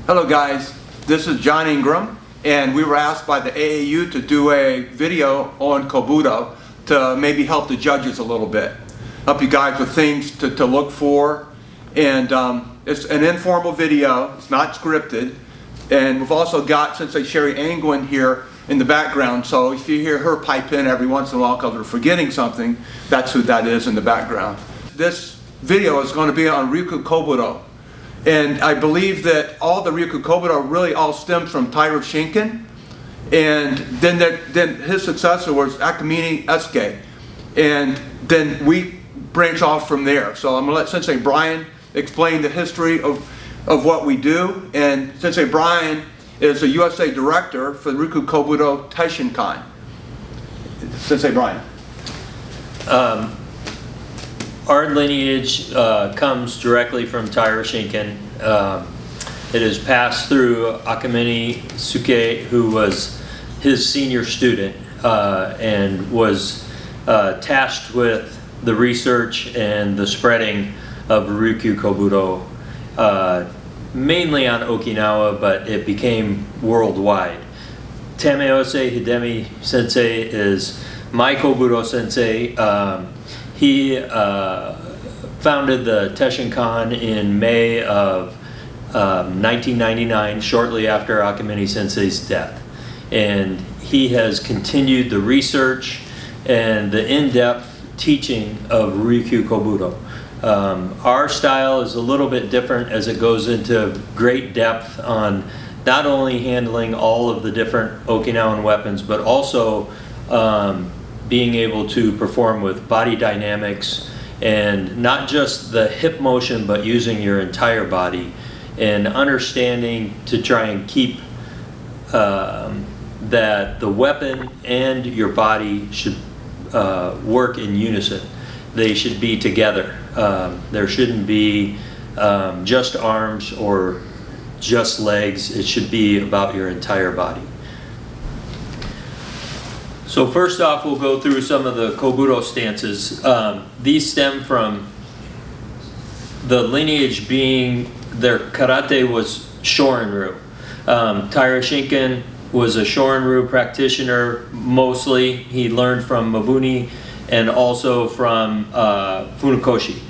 Hello guys, this is John Ingram, and we were asked by the AAU to do a video on Kobudo to maybe help the judges a little bit. Help you guys with things to look for. And it's an informal video, it's not scripted. And we've also got Sensei Sherry Angwin here in the background, so if you hear her pipe in every once in a while because we're forgetting something, that's who that is in the background. This video is going to be on Ryu Kyu Kobodu. And I believe that all the Ryu Kyu Kobodu really all stems from Taira Shinken, and then his successor was Akamine Esuke, and then we branch off from there. So I'm going to let Sensei Brian explain the history of what we do, and Sensei Brian is a USA director for the Ryu Kyu Kobodu Taishinkan. Sensei Brian. Our lineage comes directly from Taira Shinken. It is passed through Akamine Esuke, who was his senior student and was tasked with the research and the spreading of Ryu Kyu Kobudo, mainly on Okinawa, but it became worldwide. Tameose Hidemi Sensei is my Kobudo sensei. He founded the Taishinkan in May of 1999, shortly after Akamine Sensei's death. And he has continued the research and the in-depth teaching of Ryu Kyu Kobudo. Our style is a little bit different as it goes into great depth on not only handling all of the different Okinawan weapons, but also being able to perform with body dynamics and not just the hip motion, but using your entire body and understanding to try and keep that the weapon and your body should work in unison. They should be together. There shouldn't be just arms or just legs. It should be about your entire body. So first off, we'll go through some of the Kobudo stances. These stem from the lineage being their karate was Shorin-ryu. Taira Shinken was a Shorin-ryu practitioner mostly. He learned from Mabuni and also from Funakoshi.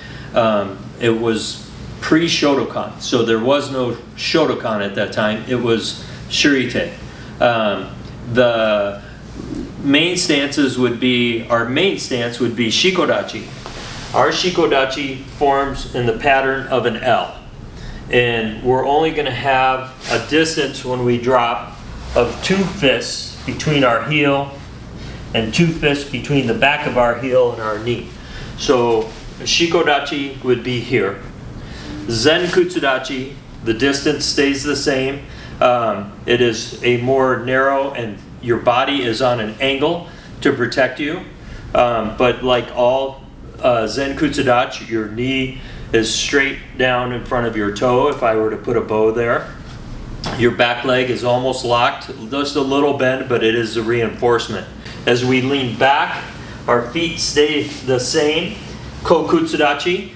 It was pre-Shotokan, so there was no Shotokan at that time. It was Shirite. The main stances would be, our main stance would be Shikodachi. Our Shikodachi forms in the pattern of an L. And we're only going to have a distance when we drop of 2 fists between our heel and 2 fists between the back of our heel and our knee. So Shikodachi would be here. Zenkutsudachi, the distance stays the same. It is a more narrow, and your body is on an angle to protect you. But like all Zenkutsudachi, your knee is straight down in front of your toe if I were to put a bow there. Your back leg is almost locked, just a little bend, but it is a reinforcement. As we lean back, our feet stay the same. Kokutsudachi,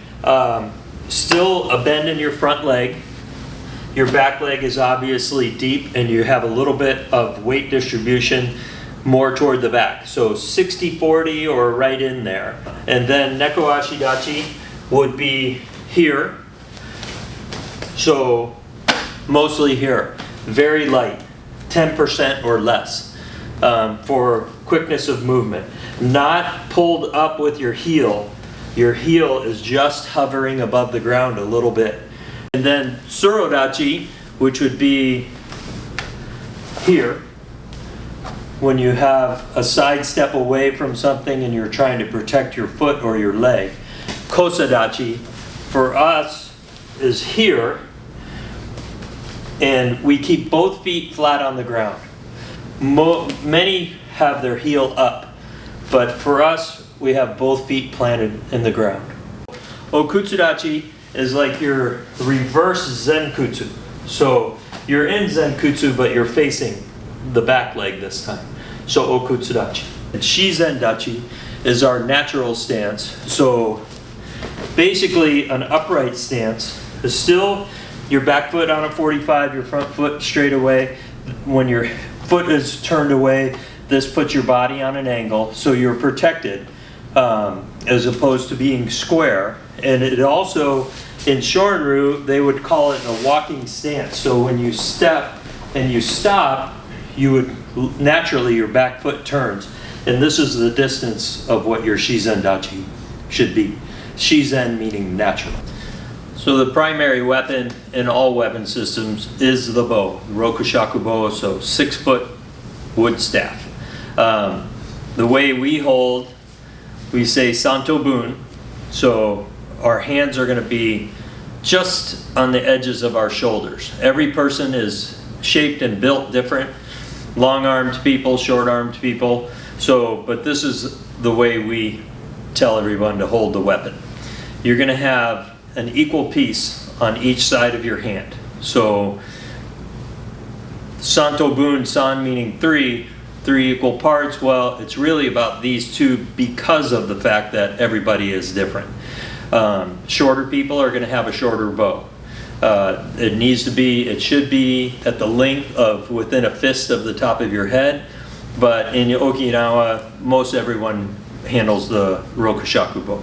still a bend in your front leg. Your back leg is obviously deep and you have a little bit of weight distribution more toward the back. So 60-40 or right in there. And then Neko Ashidachi would be here. So mostly here. Very light, 10% or less for quickness of movement. Not pulled up with your heel. Your heel is just hovering above the ground a little bit. And then Surodachi, which would be here, when you have a side step away from something and you're trying to protect your foot or your leg. Kosadachi, for us, is here, and we keep both feet flat on the ground. Many have their heel up, but for us, we have both feet planted in the ground. Okutsudachi is like your reverse Zenkutsu. So you're in Zenkutsu, but you're facing the back leg this time. So Okutsudachi. And Shizendachi is our natural stance. So basically an upright stance is still your back foot on a 45, your front foot straight away. When your foot is turned away, this puts your body on an angle, so you're protected as opposed to being square. And it also, in Shorin-ryu, they would call it a walking stance. So when you step and you stop, you would naturally, your back foot turns. And this is the distance of what your Shizen Dachi should be. Shizen meaning natural. So the primary weapon in all weapon systems is the bow, Rokushaku bow, so 6-foot wood staff. The way we hold, we say Santo Bun, so our hands are going to be just on the edges of our shoulders. Every person is shaped and built different, long-armed people, short-armed people, but this is the way we tell everyone to hold the weapon. You're going to have an equal piece on each side of your hand. So Santo Bun, san meaning three equal parts. Well, it's really about these two because of the fact that everybody is different. Shorter people are going to have a shorter bow. It should be at the length of within a fist of the top of your head, but in Okinawa, most everyone handles the Rokushaku bow.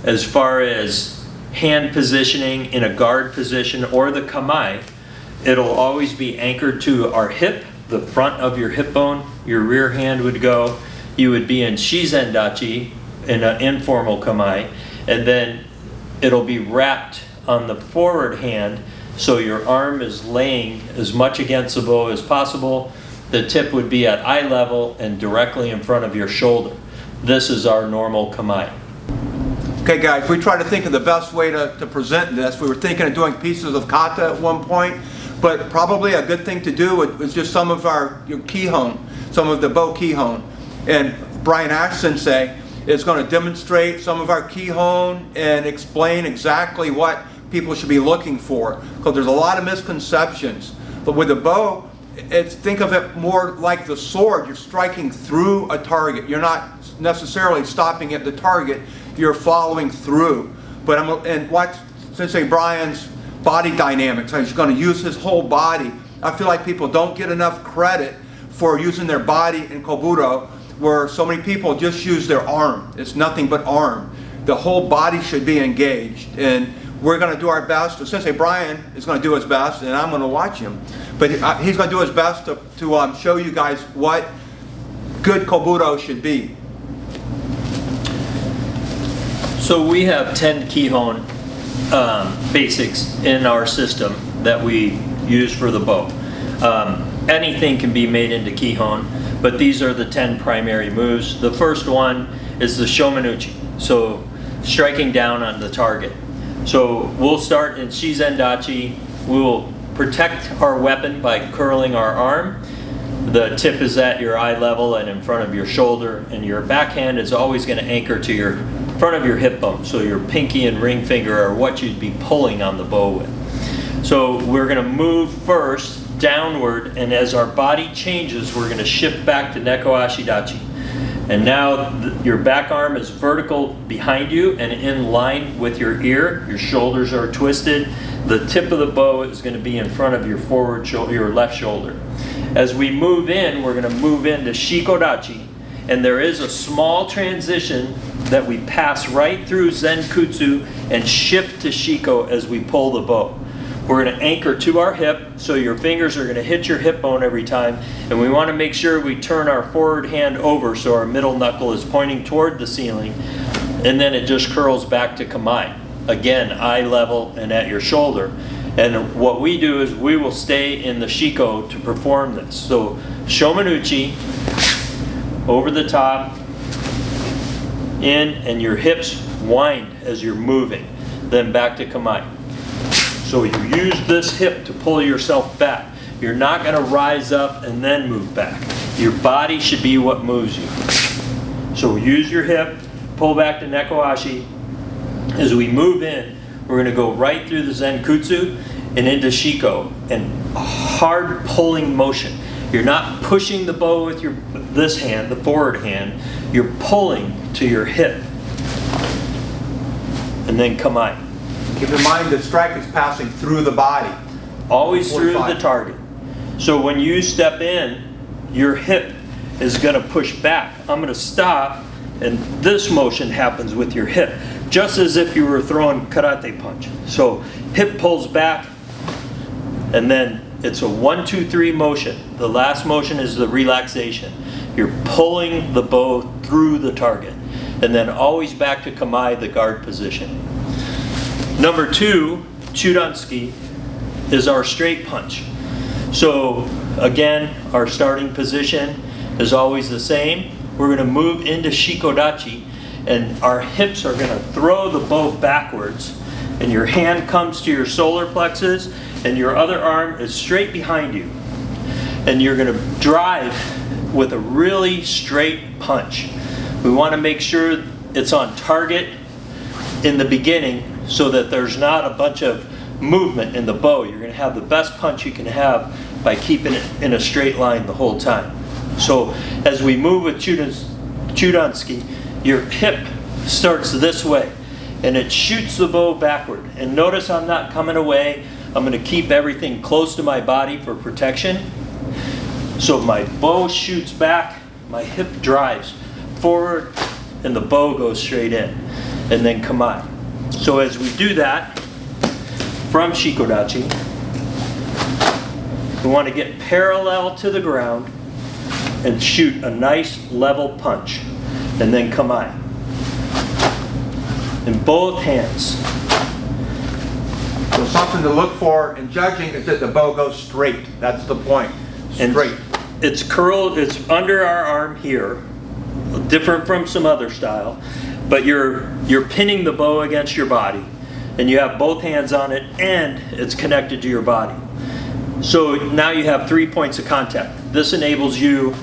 As far as hand positioning in a guard position or the kamae, it'll always be anchored to our hip, the front of your hip bone. Your rear hand would go. You would be in Shizen Dachi, in an informal kamae, and then it'll be wrapped on the forward hand, so your arm is laying as much against the bow as possible. The tip would be at eye level and directly in front of your shoulder. This is our normal kamae. Okay guys, we try to think of the best way to present this. We were thinking of doing pieces of kata at one point, but probably a good thing to do is just some of our kihon, some of the bow kihon. And Brian Ash Sensei is going to demonstrate some of our kihon and explain exactly what people should be looking for, because there's a lot of misconceptions. But with the bow, think of it more like the sword. You're striking through a target. You're not necessarily stopping at the target. You're following through. And watch Sensei Brian's body dynamics. He's going to use his whole body. I feel like people don't get enough credit for using their body in Kobudo, where so many people just use their arm. It's nothing but arm. The whole body should be engaged, and we're going to do our best. Sensei Brian is going to do his best, and I'm going to watch him. But he's going to do his best to show you guys what good Kobudo should be. So we have 10 kihon basics in our system that we use for the bow. Anything can be made into kihon, but these are the 10 primary moves. The first one is the shomenuchi, so striking down on the target. So we'll start in Shizen Dachi. We will protect our weapon by curling our arm. The tip is at your eye level and in front of your shoulder, and your backhand is always going to anchor to your front of your hip bone. So your pinky and ring finger are what you'd be pulling on the bow with. So we're going to move first downward, and as our body changes, we're going to shift back to Neko Ashidachi. And now your back arm is vertical behind you and in line with your ear. Your shoulders are twisted. The tip of the bow is going to be in front of your forward shoulder, your left shoulder. As we move in, we're going to move into Shikodachi. And there is a small transition that we pass right through Zenkutsu and shift to Shiko as we pull the bow. We're going to anchor to our hip, so your fingers are going to hit your hip bone every time. And we want to make sure we turn our forward hand over so our middle knuckle is pointing toward the ceiling. And then it just curls back to kamae. Again, eye level and at your shoulder. And what we do is we will stay in the Shiko to perform this. So shomenuchi, over the top, in, and your hips wind as you're moving. Then back to kamae. So you use this hip to pull yourself back. You're not going to rise up and then move back. Your body should be what moves you. So use your hip, pull back to Neko Ashi. As we move in, we're going to go right through the Zenkutsu and into Shiko, and a hard pulling motion. You're not pushing the bow with this hand, the forward hand. You're pulling to your hip. And then kamae. Keep in mind the strike is passing through the body. Always through 45. the target. So when you step in, your hip is going to push back. I'm going to stop, and this motion happens with your hip, just as if you were throwing karate punch. So hip pulls back, and then it's a 1, 2, 3 motion. The last motion is the relaxation. You're pulling the bow through the target, and then always back to kamae, the guard position. Number 2, chudansuki, is our straight punch. So again, our starting position is always the same. We're going to move into shikodachi, and our hips are going to throw the bow backwards, and your hand comes to your solar plexus, and your other arm is straight behind you. And you're going to drive with a really straight punch. We want to make sure it's on target in the beginning so that there's not a bunch of movement in the bow. You're going to have the best punch you can have by keeping it in a straight line the whole time. So as we move with chudansuki, your hip starts this way and it shoots the bow backward. And notice I'm not coming away. I'm going to keep everything close to my body for protection. So my bow shoots back, my hip drives forward, and the bow goes straight in, and then kamae. So as we do that, from shikodachi, we want to get parallel to the ground and shoot a nice level punch, and then kamae. In both hands. So something to look for in judging is that the bow goes straight. That's the point. Straight. And it's curled, it's under our arm here, different from some other style, but you're pinning the bow against your body, and you have both hands on it, and it's connected to your body. So now you have 3 points of contact. This enables you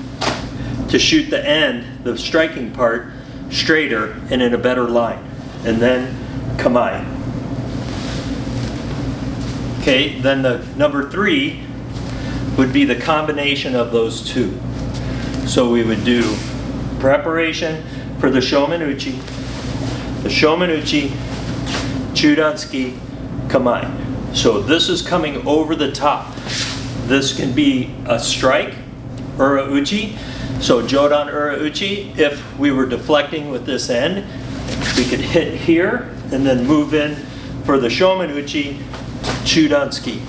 to shoot the end, the striking part, straighter and in a better line. And then kamae. Okay, then the number 3 would be the combination of those two. So we would do preparation for the shomenuchi, chudansuki, kamae. So this is coming over the top. This can be a strike, ura-uchi. So jodan ura-uchi, if we were deflecting with this end, we could hit here and then move in for the shomenuchi, chudansuki.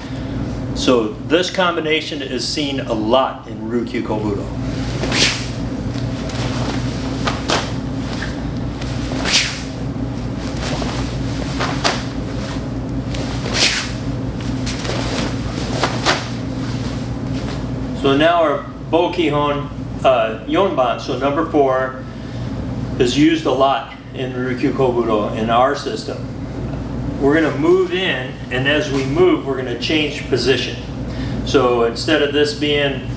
So this combination is seen a lot in Ryu Kyu Kobodu. So now our Bokihon Yonban, so number 4, is used a lot in Ryu Kyu Kobodu in our system. We're going to move in, and as we move, we're going to change position. So instead of this being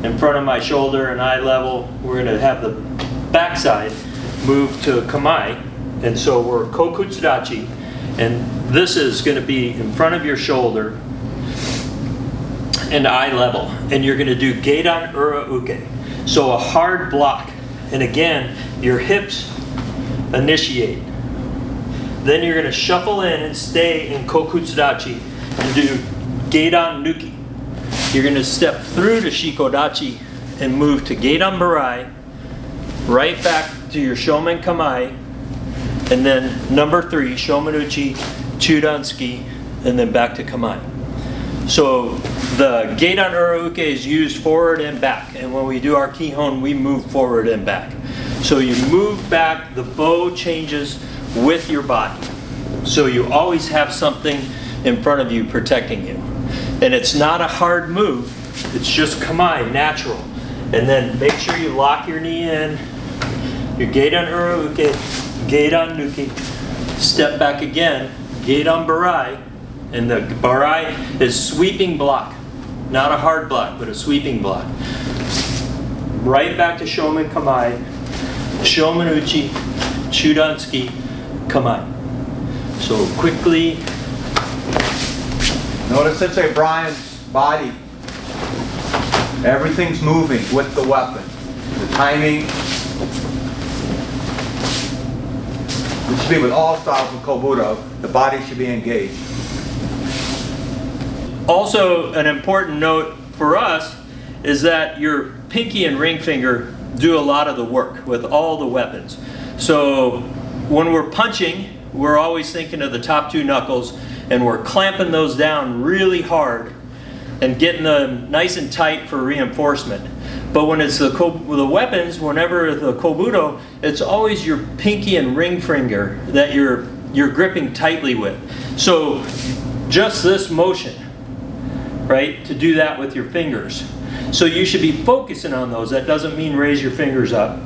in front of my shoulder and eye level, we're going to have the backside move to kamae. And so we're kokutsudachi, and this is going to be in front of your shoulder and eye level. And you're going to do geidan ura uke. So a hard block. And again, your hips initiate. Then you're going to shuffle in and stay in kokutsudachi and do geidan nuki. You're going to step through to shikodachi and move to geidan barai, right back to your shomen kamae, and then number 3, shomenuchi, chudansuki, and then back to kamae. So the geidan ura uke is used forward and back, and when we do our kihon, we move forward and back. So you move back, the bow changes with your body. So you always have something in front of you protecting you. And it's not a hard move, it's just kamae, natural. And then make sure you lock your knee in, your geidan ura uke, geidan nuki, step back again, geidan barai, and the barai is sweeping block. Not a hard block, but a sweeping block. Right back to shomen kamae, shomenuchi, chudansuki, kamae. So quickly. Notice Sensei Brian's body. Everything's moving with the weapon. The timing. This should be with all styles of Kobudo. The body should be engaged. Also, an important note for us is that your pinky and ring finger do a lot of the work with all the weapons. So when we're punching, we're always thinking of the top two knuckles, and we're clamping those down really hard and getting them nice and tight for reinforcement. But when it's the weapons, whenever the Kobudo, it's always your pinky and ring finger that you're gripping tightly with. So just this motion, right, to do that with your fingers. So you should be focusing on those. That doesn't mean raise your fingers up.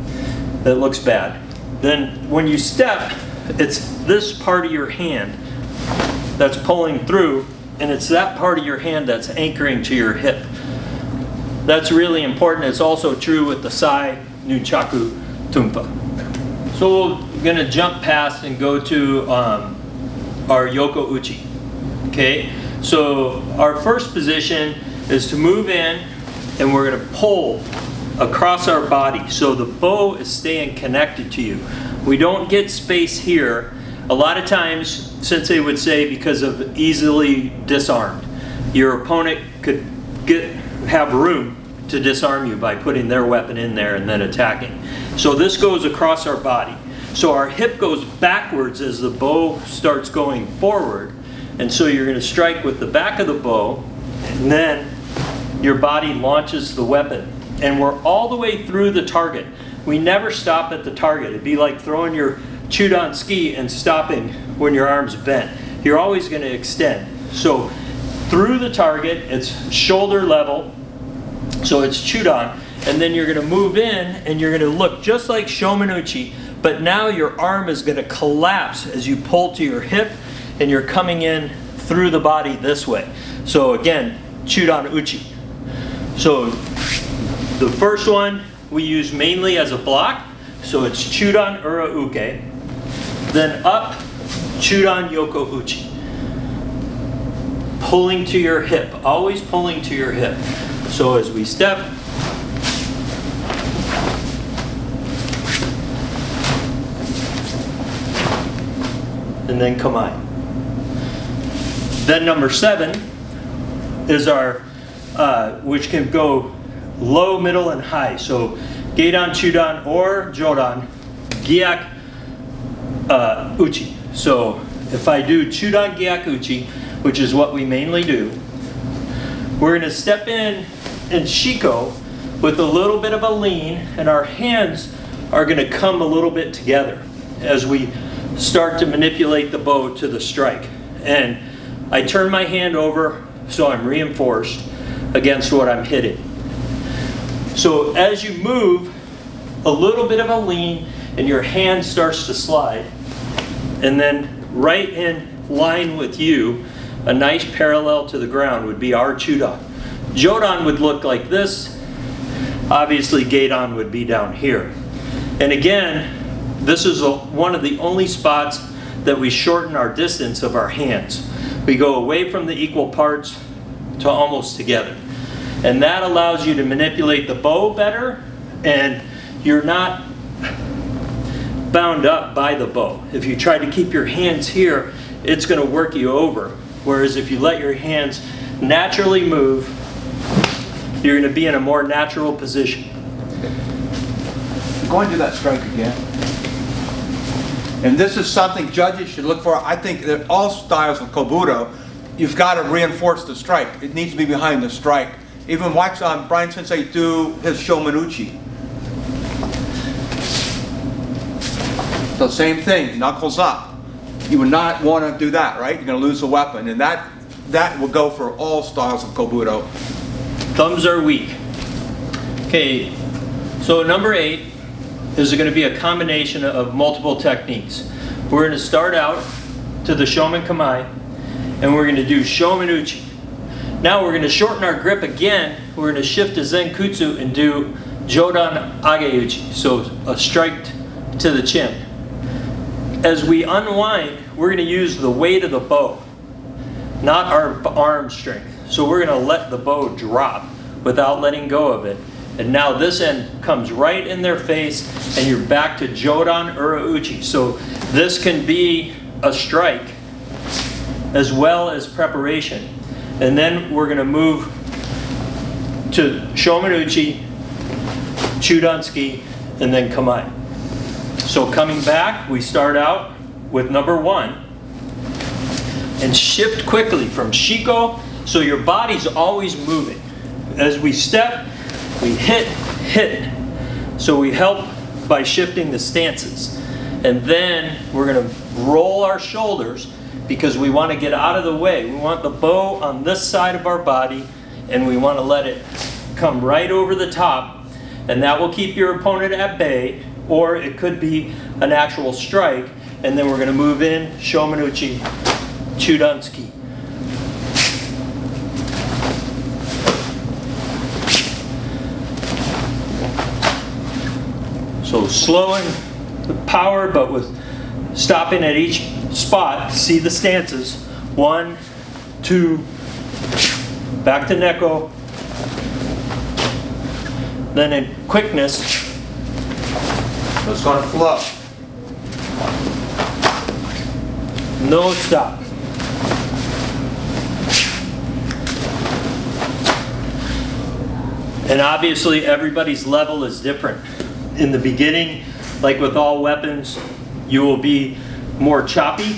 That looks bad. Then when you step, it's this part of your hand that's pulling through, and it's that part of your hand that's anchoring to your hip. That's really important. It's also true with the Sai, Nunchaku, Tumpa. So we're going to jump past and go to our Yoko Uchi. Okay? So our first position is to move in, and we're going to pull across our body. So the bow is staying connected to you. We don't get space here. A lot of times, Sensei would say because of easily disarmed. Your opponent could have room to disarm you by putting their weapon in there and then attacking. So this goes across our body. So our hip goes backwards as the bow starts going forward. And so you're going to strike with the back of the bow, and then your body launches the weapon. And we're all the way through the target. We never stop at the target. It'd be like throwing your chudan ski and stopping when your arm's bent. You're always going to extend. So through the target, it's shoulder level, so it's chudan, and then you're going to move in and you're going to look just like shomenuchi, but now your arm is going to collapse as you pull to your hip, and you're coming in through the body this way. So again, chudan uchi. So the first one we use mainly as a block, so it's chudan ura uke. Then up, chudan yoko uchi. Pulling to your hip, always pulling to your hip. So as we step, and then kamae. Then number 7 is our, which can go low, middle, and high. So geidan, chudan, or jodan, gyak, uchi. So if I do chudan gyak uchi, which is what we mainly do, we're going to step in and shiko with a little bit of a lean, and our hands are going to come a little bit together as we start to manipulate the bow to the strike. And I turn my hand over so I'm reinforced against what I'm hitting. So as you move, a little bit of a lean, and your hand starts to slide. And then right in line with you, a nice parallel to the ground would be our chudan. Jodan would look like this. Obviously, geidan would be down here. And again, this is one of the only spots that we shorten our distance of our hands. We go away from the equal parts to almost together. And that allows you to manipulate the bow better, and you're not bound up by the bow. If you try to keep your hands here, it's going to work you over. Whereas if you let your hands naturally move, you're going to be in a more natural position. Go and do that strike again. And this is something judges should look for. I think that all styles of Kobudo, you've got to reinforce the strike. It needs to be behind the strike. Even watch Brian Sensei do his shomenuchi. So same thing, knuckles up. You would not want to do that, right? You're going to lose the weapon. And that will go for all styles of Kobudo. Thumbs are weak. Okay, so number 8 is going to be a combination of multiple techniques. We're going to start out to the shomen kamae, and we're going to do shomenuchi. Now we're going to shorten our grip again. We're going to shift to zenkutsu and do jodan ageuchi, so a strike to the chin. As we unwind, we're going to use the weight of the bow, not our arm strength. So we're going to let the bow drop without letting go of it. And now this end comes right in their face, and you're back to jodan ura uchi. So this can be a strike as well as preparation. And then we're going to move to Shomenuchi, Chudansuki, and then Kamae. So coming back, we start out with number 1 and shift quickly from Shiko, so your body's always moving. As we step, we hit. So we help by shifting the stances. And then we're going to roll our shoulders because we want to get out of the way. We want the bow on this side of our body, and we want to let it come right over the top, and that will keep your opponent at bay, or it could be an actual strike. And then we're going to move in Shomenuchi, Chudansuki. So slowing with power, but with stopping at each spot. See the stances. 1, 2, back to Neko. Then in quickness, It's going to flow. no stop. And obviously everybody's level is different. In the beginning, like with all weapons, you will be more choppy,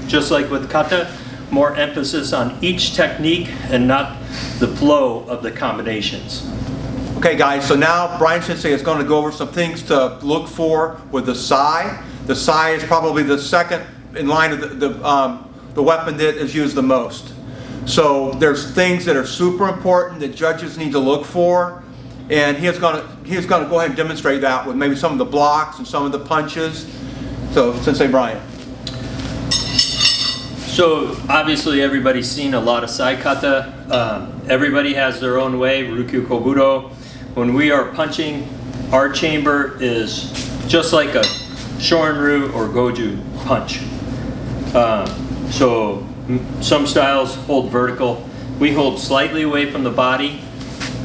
just like with kata, more emphasis on each technique and not the flow of the combinations. Okay guys, so now Brian Sensei is going to go over some things to look for with the sai. The sai is probably the second in line of the weapon that is used the most. So there's things that are super important that judges need to look for, and he's going to go ahead and demonstrate that with maybe some of the blocks and some of the punches. So Sensei Brian. So obviously everybody's seen a lot of sai kata. Everybody has their own way, Ryu Kyu Kobodu. When we are punching, our chamber is just like a Shorin-ryu or Goju punch. So some styles hold vertical. We hold slightly away from the body,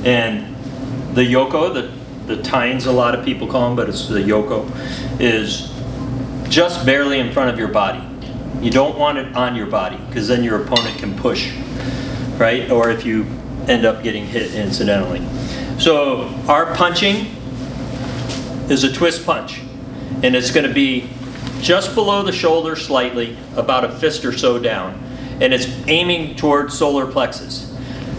and the yoko, the tines a lot of people call them, but it's the yoko, is just barely in front of your body. You don't want it on your body because then your opponent can push, right? Or if you end up getting hit incidentally. So our punching is a twist punch, and it's going to be just below the shoulder slightly, about a fist or so down, and it's aiming towards solar plexus.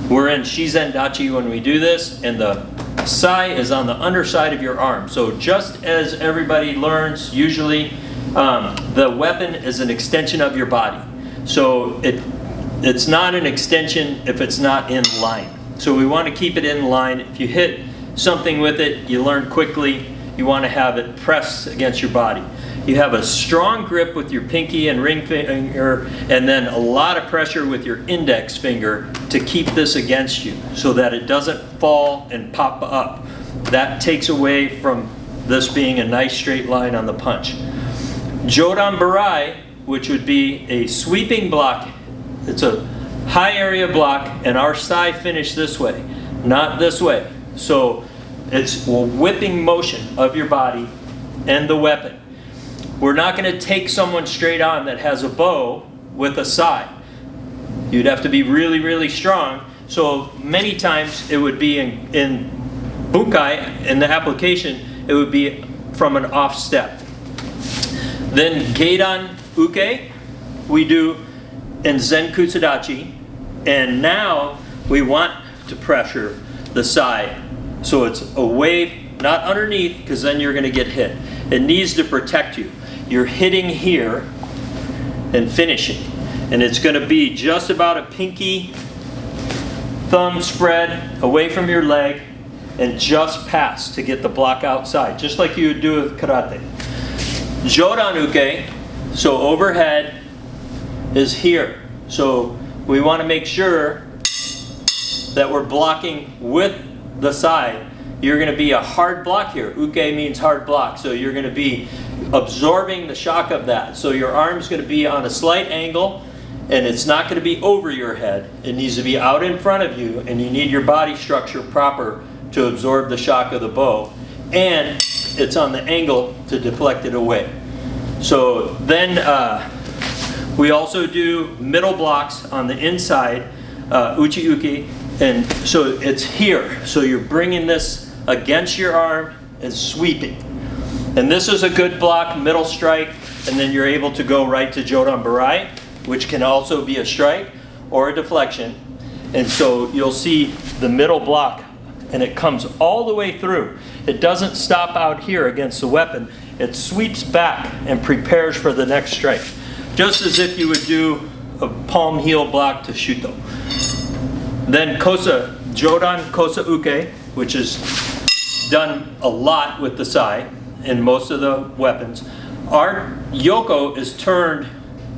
We're in Shizen Dachi when we do this, and the sai is on the underside of your arm. So just as everybody learns, usually the weapon is an extension of your body. So it's not an extension if it's not in line. So we want to keep it in line. If you hit something with it, you learn quickly, you want to have it pressed against your body. You have a strong grip with your pinky and ring finger, and then a lot of pressure with your index finger to keep this against you so that it doesn't fall and pop up. That takes away from this being a nice straight line on the punch. Jodan Barai, which would be a sweeping block, it's a high area block, and our sai finish this way, not this way. So it's a whipping motion of your body and the weapon. We're not going to take someone straight on that has a bow with a sai. You'd have to be really, really strong. So many times it would be in bunkai, in the application, it would be from an off step. Then Geidan Uke, we do in Zen Kutsadachi, and now we want to pressure the sai. So it's away, not underneath, because then you're going to get hit. It needs to protect you. You're hitting here and finishing. And it's going to be just about a pinky thumb spread away from your leg and just pass to get the block outside, just like you would do with karate. Jodan Uke, so overhead is here. So we want to make sure that we're blocking with the side. You're going to be a hard block here. Uke means hard block. So you're going to be absorbing the shock of that. So your arm's going to be on a slight angle, and it's not going to be over your head. It needs to be out in front of you, and you need your body structure proper to absorb the shock of the bow. And it's on the angle to deflect it away. So then We also do middle blocks on the inside, uchi uke, and so it's here. So you're bringing this against your arm and sweeping. And this is a good block, middle strike, and then you're able to go right to Jodan Barai, which can also be a strike or a deflection. And so you'll see the middle block, and it comes all the way through. It doesn't stop out here against the weapon. It sweeps back and prepares for the next strike, just as if you would do a palm heel block to shuto. Then kosa, Jodan kosa uke, which is done a lot with the sai in most of the weapons. Our yoko is turned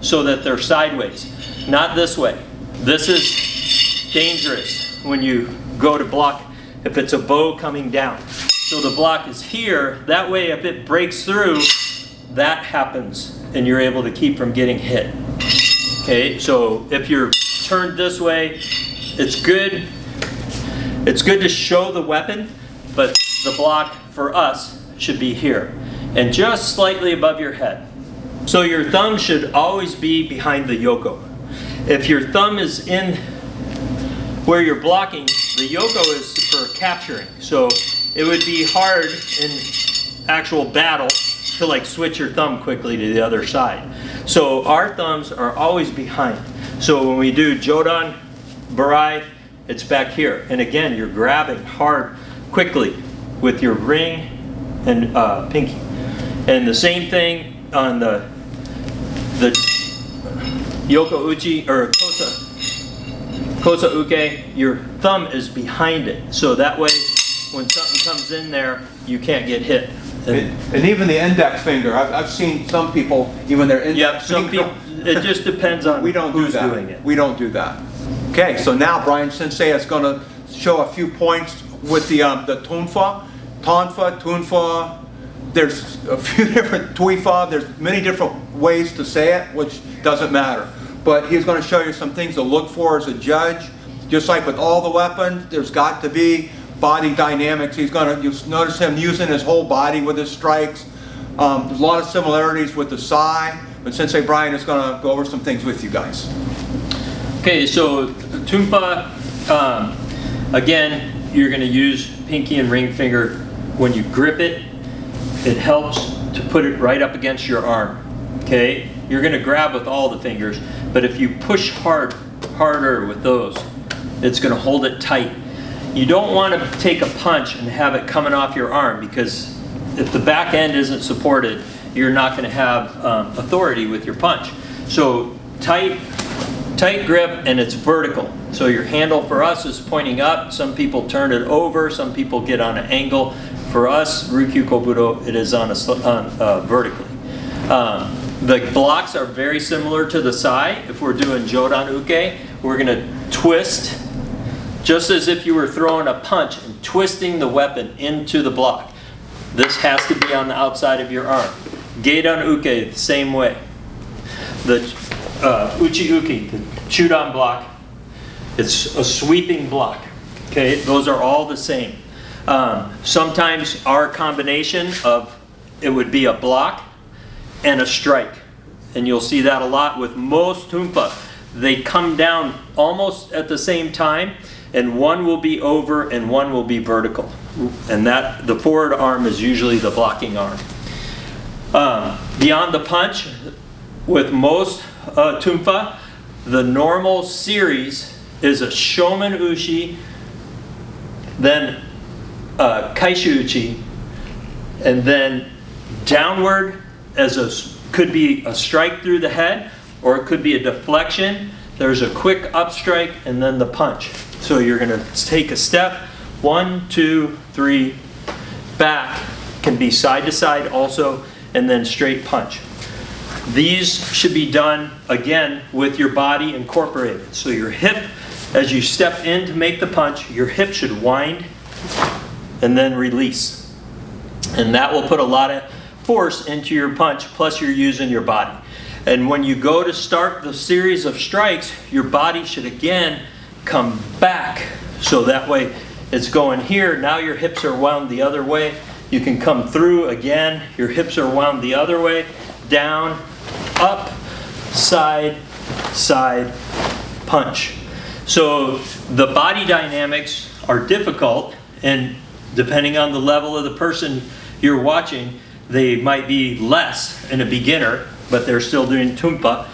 so that they're sideways, not this way. This is dangerous when you go to block if it's a bow coming down. So the block is here. That way, if it breaks through, that happens and you're able to keep from getting hit. Okay, so if you're turned this way, it's good. It's good to show the weapon, but the block for us should be here and just slightly above your head. So your thumb should always be behind the yoko. If your thumb is in where you're blocking, the yoko is for capturing. So it would be hard in actual battle to like switch your thumb quickly to the other side. So our thumbs are always behind. So when we do Jodan Barai, it's back here. And again, you're grabbing hard quickly with your ring and pinky. And the same thing on the Yoko Uchi or Kosa Uke, your thumb is behind it. So that way, when something comes in there, you can't get hit. And even the index finger, I've seen some people, even their index some finger. people, it just depends on who's doing it. We don't do that. Okay, so now Brian Sensei is going to show a few points with the tonfa, tunfa. There's a few different tuifa. There's many different ways to say it, which doesn't matter. But he's going to show you some things to look for as a judge. Just like with all the weapons, there's got to be body dynamics. You'll notice him using his whole body with his strikes. There's a lot of similarities with the sai, but Sensei Brian is going to go over some things with you guys. Okay, so tunfa, again, you're going to use pinky and ring finger. When you grip it, it helps to put it right up against your arm. Okay, you're going to grab with all the fingers, but if you push harder with those, it's going to hold it tight. You don't want to take a punch and have it coming off your arm, because if the back end isn't supported, you're not going to have authority with your punch. So tight grip, and it's vertical. So your handle for us is pointing up. Some people turn it over. Some people get on an angle. For us, Ryu Kyu Kobodu, it is on vertically. The blocks are very similar to the sai. If we're doing Jodan Uke, we're going to twist just as if you were throwing a punch and twisting the weapon into the block. This has to be on the outside of your arm. Geidan Uke, the same way. The Uchi Uke, the Chudan block, it's a sweeping block. Okay, those are all the same. Sometimes our combination of it would be a block and a strike. And you'll see that a lot with most tunfa. They come down almost at the same time, and one will be over and one will be vertical. And that the forward arm is usually the blocking arm. Beyond the punch, with most tunfa, the normal series is a shomen uchi, then kaishu uchi, and then downward as could be a strike through the head, or it could be a deflection. There's a quick up strike and then the punch. So you're going to take a step, 1, 2, 3, back, can be side to side also, and then straight punch. These should be done again with your body incorporated. So your hip, as you step in to make the punch, your hip should wind and then release. And that will put a lot of force into your punch, plus you're using your body. And when you go to start the series of strikes, your body should again come back. So that way it's going here. Now your hips are wound the other way. You can come through again. Your hips are wound the other way. Down, up, side, side, punch. So the body dynamics are difficult, and depending on the level of the person you're watching, they might be less in a beginner, but they're still doing tumpa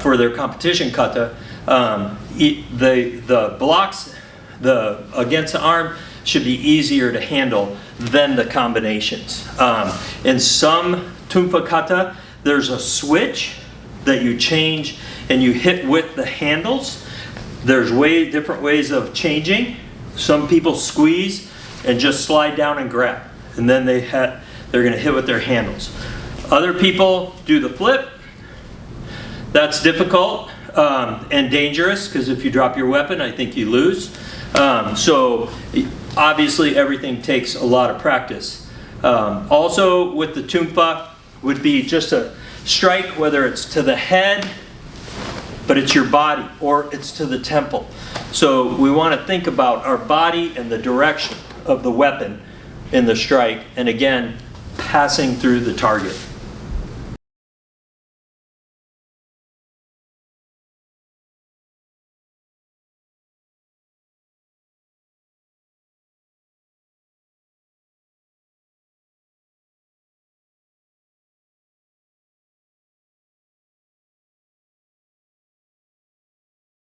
for their competition kata. The blocks against the arm should be easier to handle than the combinations. In some tumpa kata, there's a switch that you change and you hit with the handles. There's different ways of changing. Some people squeeze and just slide down and grab, and then they're going to hit with their handles. Other people do the flip. That's difficult and dangerous, because if you drop your weapon, I think you lose. So obviously everything takes a lot of practice. Also with the tumpa would be just a strike, whether it's to the head, but it's your body, or it's to the temple. So we want to think about our body and the direction of the weapon in the strike, and again, passing through the target.